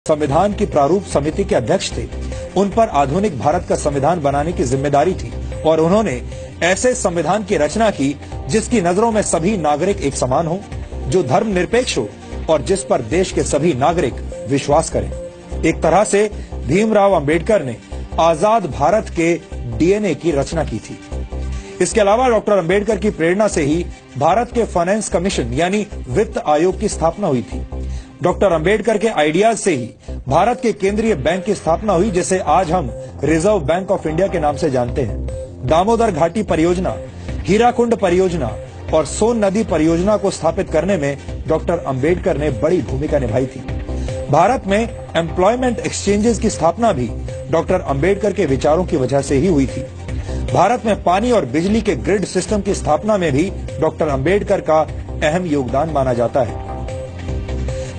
संविधान की प्रारूप समिति के अध्यक्ष थे। उन पर आधुनिक भारत का संविधान बनाने की जिम्मेदारी थी और उन्होंने ऐसे संविधान की रचना की जिसकी नजरों में सभी नागरिक एक समान हो, जो धर्मनिरपेक्ष हो और जिस पर देश के सभी नागरिक विश्वास करें। एक तरह से भीमराव अंबेडकर ने आजाद भारत के डीएनए की रचना की थी। इसके अलावा डॉक्टर अंबेडकर की प्रेरणा से ही भारत के फाइनेंस कमीशन यानी वित्त आयोग की स्थापना हुई थी। डॉक्टर अंबेडकर के आइडियाज से ही भारत के केंद्रीय बैंक की स्थापना हुई, जिसे आज हम रिजर्व बैंक ऑफ इंडिया के नाम से जानते हैं। दामोदर घाटी परियोजना, हीराकुंड परियोजना और सोन नदी परियोजना को स्थापित करने में डॉक्टर अंबेडकर ने बड़ी भूमिका निभाई थी। भारत में एम्प्लॉयमेंट एक्सचेंजेस की स्थापना भी डॉक्टर अंबेडकर के विचारों की वजह से ही हुई थी। भारत में पानी और बिजली के ग्रिड सिस्टम की स्थापना में भी डॉक्टर अंबेडकर का अहम योगदान माना जाता है।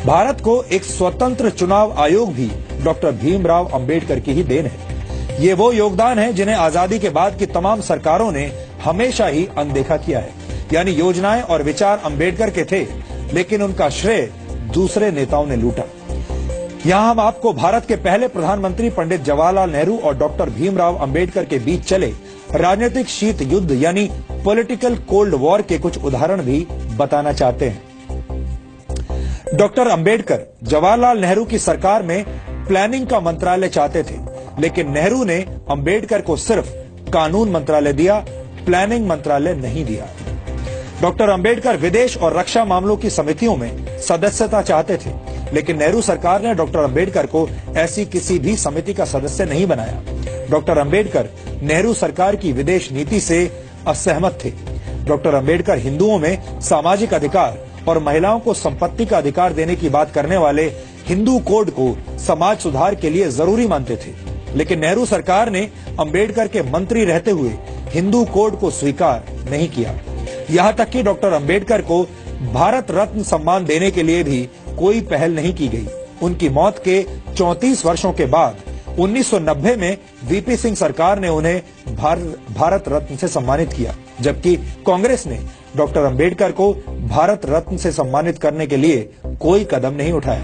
भारत को एक स्वतंत्र चुनाव आयोग भी डॉक्टर भीमराव अंबेडकर की ही देन है। ये वो योगदान है जिन्हें आजादी के बाद की तमाम सरकारों ने हमेशा ही अनदेखा किया है। यानी योजनाएं और विचार अंबेडकर के थे, लेकिन उनका श्रेय दूसरे नेताओं ने लूटा। यहां हम आपको भारत के पहले प्रधानमंत्री पंडित जवाहरलाल नेहरू और डॉक्टर भीमराव अंबेडकर के बीच चले राजनीतिक शीत युद्ध यानी पॉलिटिकल कोल्ड वॉर के कुछ उदाहरण भी बताना चाहते हैं। डॉक्टर अंबेडकर जवाहरलाल नेहरू की सरकार में प्लानिंग का मंत्रालय चाहते थे, लेकिन नेहरू ने अंबेडकर को सिर्फ कानून मंत्रालय दिया, प्लानिंग मंत्रालय नहीं दिया। डॉक्टर अंबेडकर विदेश और रक्षा मामलों की समितियों में सदस्यता चाहते थे, लेकिन नेहरू सरकार ने डॉक्टर अंबेडकर को ऐसी किसी भी समिति का सदस्य नहीं बनाया। डॉक्टर अंबेडकर नेहरू सरकार की विदेश नीति से असहमत थे। डॉक्टर अंबेडकर हिंदुओं में सामाजिक अधिकार और महिलाओं को संपत्ति का अधिकार देने की बात करने वाले हिंदू कोड को समाज सुधार के लिए जरूरी मानते थे, लेकिन नेहरू सरकार ने अंबेडकर के मंत्री रहते हुए हिंदू कोड को स्वीकार नहीं किया। यहां तक कि डॉक्टर अंबेडकर को भारत रत्न सम्मान देने के लिए भी कोई पहल नहीं की गई। उनकी मौत के 34 वर्षों के बाद 1990 में वीपी सिंह सरकार ने उन्हें भारत रत्न से सम्मानित किया, जबकि कांग्रेस ने डॉक्टर अंबेडकर को भारत रत्न से सम्मानित करने के लिए कोई कदम नहीं उठाया।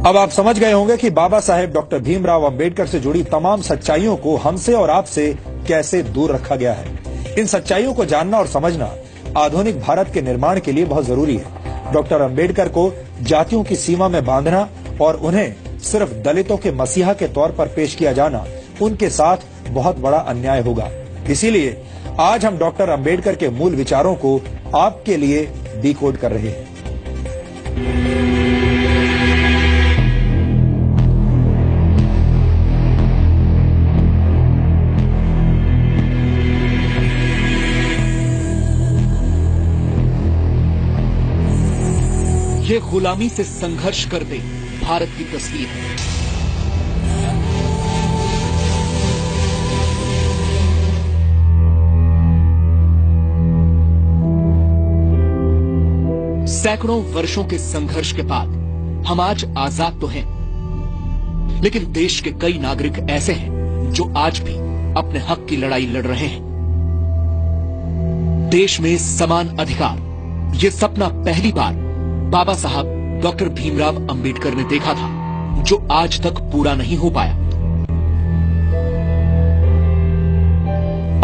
अब आप समझ गए होंगे कि बाबा साहेब डॉक्टर भीमराव अंबेडकर से जुड़ी तमाम सच्चाइयों को हमसे और आपसे कैसे दूर रखा गया है। इन सच्चाइयों को जानना और समझना आधुनिक भारत के निर्माण के लिए बहुत जरूरी है। डॉक्टर अंबेडकर को जातियों की सीमा में बांधना और उन्हें सिर्फ दलितों के मसीहा के तौर पर पेश किया जाना उनके साथ बहुत बड़ा अन्याय होगा। इसीलिए आज हम डॉक्टर अंबेडकर के मूल विचारों को आपके लिए डिकोड कर रहे हैं। ये गुलामी से संघर्ष करते भारत की तस्वीर है। सैकड़ों वर्षों के संघर्ष के बाद हम आज आजाद तो हैं, लेकिन देश के कई नागरिक ऐसे हैं जो आज भी अपने हक की लड़ाई लड़ रहे हैं। देश में समान अधिकार, ये सपना पहली बार बाबा साहब डॉक्टर भीमराव अंबेडकर ने देखा था, जो आज तक पूरा नहीं हो पाया।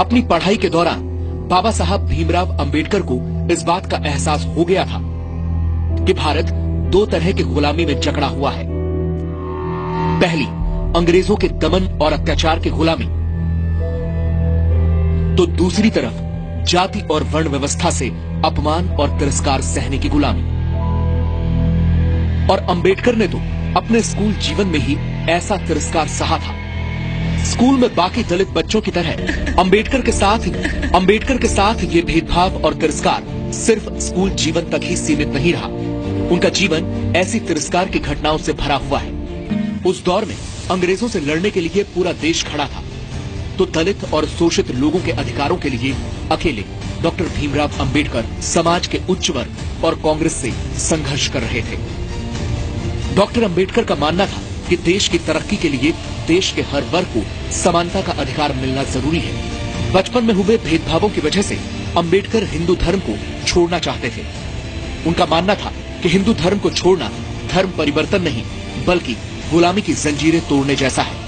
अपनी पढ़ाई के दौरान बाबा साहब भीमराव अंबेडकर को इस बात का एहसास हो गया था कि भारत दो तरह की गुलामी में जकड़ा हुआ है। पहली, अंग्रेजों के दमन और अत्याचार की गुलामी, तो दूसरी तरफ जाति और वर्ण व्यवस्था से अपमान और तिरस्कार सहने की गुलामी। और अंबेडकर ने तो अपने स्कूल जीवन में ही ऐसा तिरस्कार सहा था। स्कूल में बाकी दलित बच्चों की तरह अंबेडकर के साथ ये भेदभाव और तिरस्कार सिर्फ स्कूल जीवन तक ही सीमित नहीं रहा। उनका जीवन ऐसी तिरस्कार की घटनाओं से भरा हुआ है। उस दौर में अंग्रेजों से लड़ने के लिए पूरा देश खड़ा था, तो दलित और शोषित लोगों के अधिकारों के लिए अकेले डॉक्टर भीमराव अंबेडकर समाज के उच्च वर्ग और कांग्रेस से संघर्ष कर रहे थे। डॉक्टर अंबेडकर का मानना था कि देश की तरक्की के लिए देश के हर वर्ग को समानता का अधिकार मिलना जरूरी है। बचपन में हुए भेदभावों की वजह से अंबेडकर हिंदू धर्म को छोड़ना चाहते थे। उनका मानना था कि हिंदू धर्म को छोड़ना धर्म परिवर्तन नहीं बल्कि गुलामी की जंजीरें तोड़ने जैसा है।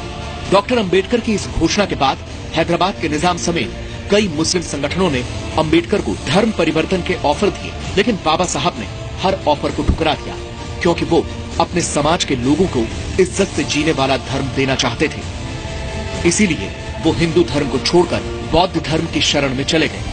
डॉक्टर अंबेडकर की इस घोषणा के बाद हैदराबाद के निजाम समेत कई मुस्लिम संगठनों ने अंबेडकर को धर्म परिवर्तन के ऑफर दिए, लेकिन बाबा साहब ने हर ऑफर को ठुकरा दिया, क्योंकि वो अपने समाज के लोगों को इज्जत से जीने वाला धर्म देना चाहते थे। इसीलिए वो हिंदू धर्म को छोड़कर बौद्ध धर्म की शरण में चले गए।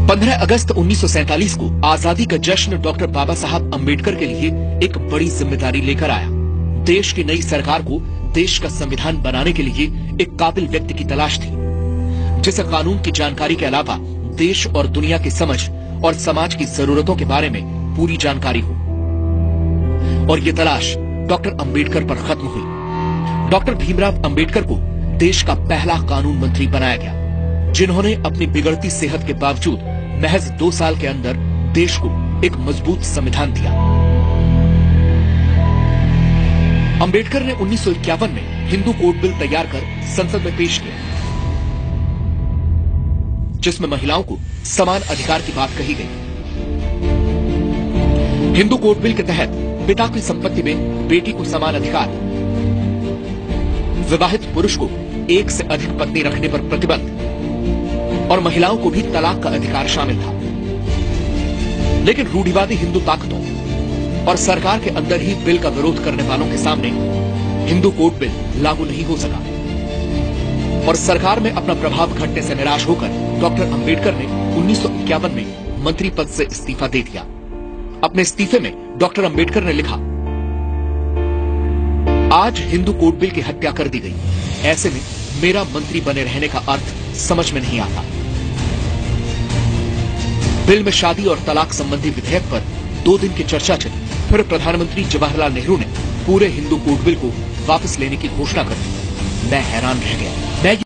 पंद्रह अगस्त 1947 को आजादी का जश्न डॉक्टर बाबा साहब अंबेडकर के लिए एक बड़ी जिम्मेदारी लेकर आया। देश की नई सरकार को देश का संविधान बनाने के लिए एक काबिल व्यक्ति की तलाश थी, जिसे कानून की जानकारी के अलावा देश और दुनिया की समझ और समाज की जरूरतों के बारे में पूरी जानकारी हो। और ये तलाश डॉक्टर अंबेडकर पर खत्म हुई। डॉक्टर भीमराव अंबेडकर को देश का पहला कानून मंत्री बनाया गया, जिन्होंने अपनी बिगड़ती सेहत के बावजूद महज 2 साल के अंदर देश को एक मजबूत संविधान दिया। अंबेडकर ने 1951 में हिंदू कोड बिल तैयार कर संसद में पेश किया, जिसमें महिलाओं को समान अधिकार की बात कही गई। हिंदू कोड बिल के तहत पिता की संपत्ति में बेटी को समान अधिकार, विवाहित पुरुष को एक से अधिक पत्नी रखने पर प्रतिबंध और महिलाओं को भी तलाक का अधिकार शामिल था। लेकिन रूढ़िवादी हिंदू ताकतों और सरकार के अंदर ही बिल का विरोध करने वालों के सामने हिंदू कोड बिल लागू नहीं हो सका और सरकार में अपना प्रभाव घटने से निराश होकर डॉक्टर अंबेडकर ने 1951 में मंत्री पद से इस्तीफा दे दिया। अपने इस्तीफे में डॉक्टर अंबेडकर ने लिखा, आज हिंदू कोड बिल की हत्या कर दी गई, ऐसे में मेरा मंत्री बने रहने का अर्थ समझ में नहीं आता। बिल में शादी और तलाक संबंधी विधेयक पर 2 दिन की चर्चा चली, फिर प्रधानमंत्री जवाहरलाल नेहरू ने पूरे हिंदू कोड बिल को वापस लेने की घोषणा कर दी। मैं हैरान रह गया। मैं